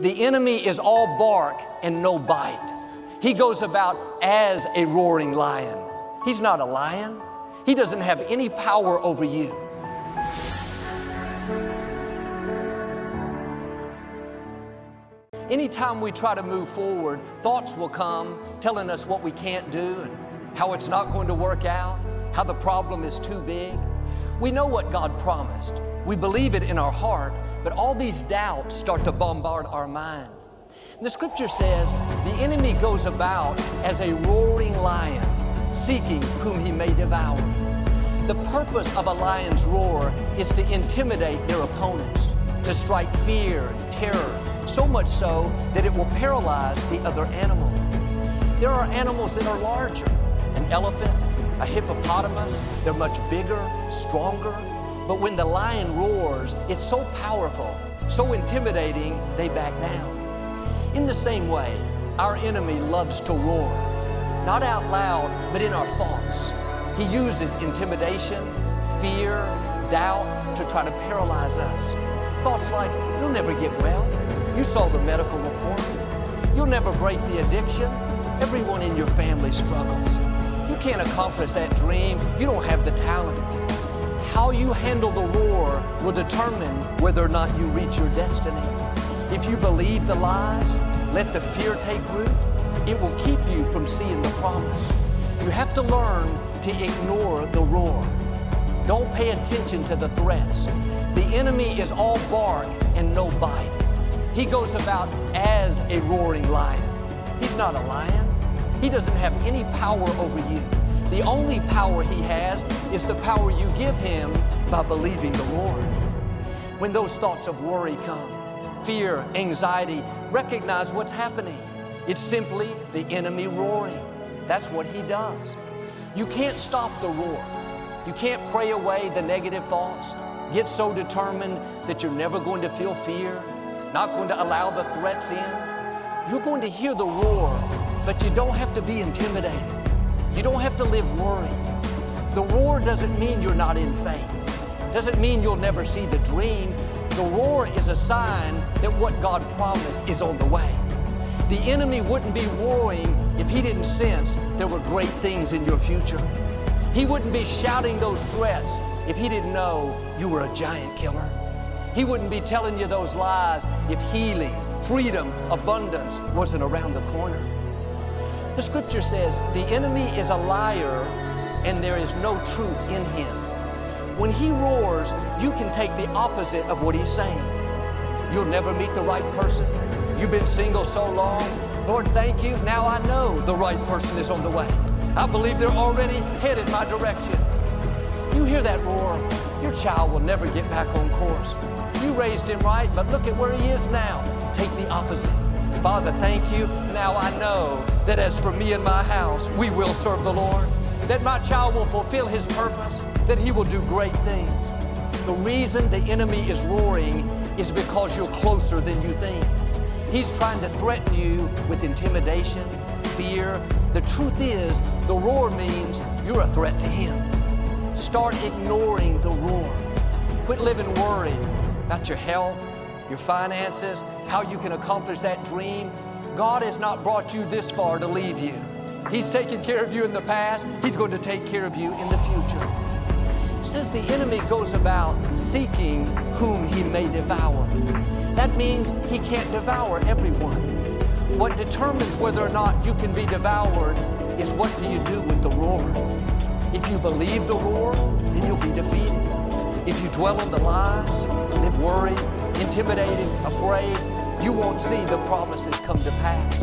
The enemy is all bark and no bite. He goes about as a roaring lion. He's not a lion. He doesn't have any power over you. Anytime we try to move forward, thoughts will come telling us what we can't do and how it's not going to work out, how the problem is too big. We know what God promised. We believe it in our heart, but all these doubts start to bombard our mind. And the scripture says, the enemy goes about as a roaring lion, seeking whom he may devour. The purpose of a lion's roar is to intimidate their opponents, to strike fear and terror, so much so that it will paralyze the other animal. There are animals that are larger, an elephant, a hippopotamus. They're much bigger, stronger. But when the lion roars, it's so powerful, so intimidating, they back down. In the same way, our enemy loves to roar, not out loud, but in our thoughts. He uses intimidation, fear, doubt to try to paralyze us. Thoughts like, you'll never get well. You saw the medical report. You'll never break the addiction. Everyone in your family struggles. You can't accomplish that dream. You don't have the talent. How you handle the roar will determine whether or not you reach your destiny. If you believe the lies, let the fear take root, it will keep you from seeing the promise. You have to learn to ignore the roar. Don't pay attention to the threats. The enemy is all bark and no bite. He goes about as a roaring lion. He's not a lion. He doesn't have any power over you. The only power he has is the power you give him by believing the Lord. When those thoughts of worry come, fear, anxiety, recognize what's happening. It's simply the enemy roaring. That's what he does. You can't stop the roar. You can't pray away the negative thoughts. Get so determined that you're never going to feel fear, not going to allow the threats in. You're going to hear the roar, but you don't have to be intimidated. You don't have to live worried. The roar doesn't mean you're not in faith. Doesn't mean you'll never see the dream. The roar is a sign that what God promised is on the way. The enemy wouldn't be roaring if he didn't sense there were great things in your future. He wouldn't be shouting those threats if he didn't know you were a giant killer. He wouldn't be telling you those lies if healing, freedom, abundance wasn't around the corner. The scripture says the enemy is a liar and there is no truth in him. When he roars, you can take the opposite of what he's saying. You'll never meet the right person. You've been single so long. Lord, thank you. Now I know the right person is on the way. I believe they're already headed my direction. You hear that roar, your child will never get back on course. You raised him right, but look at where he is now. Take the opposite. Father, thank you. Now I know that as for me and my house, we will serve the Lord, that my child will fulfill his purpose, that he will do great things. The reason the enemy is roaring is because you're closer than you think. He's trying to threaten you with intimidation, fear. The truth is, the roar means you're a threat to him. Start ignoring the roar. Quit living worried about your health, your finances, how you can accomplish that dream. God has not brought you this far to leave you. He's taken care of you in the past. He's going to take care of you in the future. It says the enemy goes about seeking whom he may devour. That means he can't devour everyone. What determines whether or not you can be devoured is what do you do with the roar. If you believe the roar, then you'll be defeated. If you dwell on the lies, live worried, intimidated, afraid, you won't see the promises come to pass.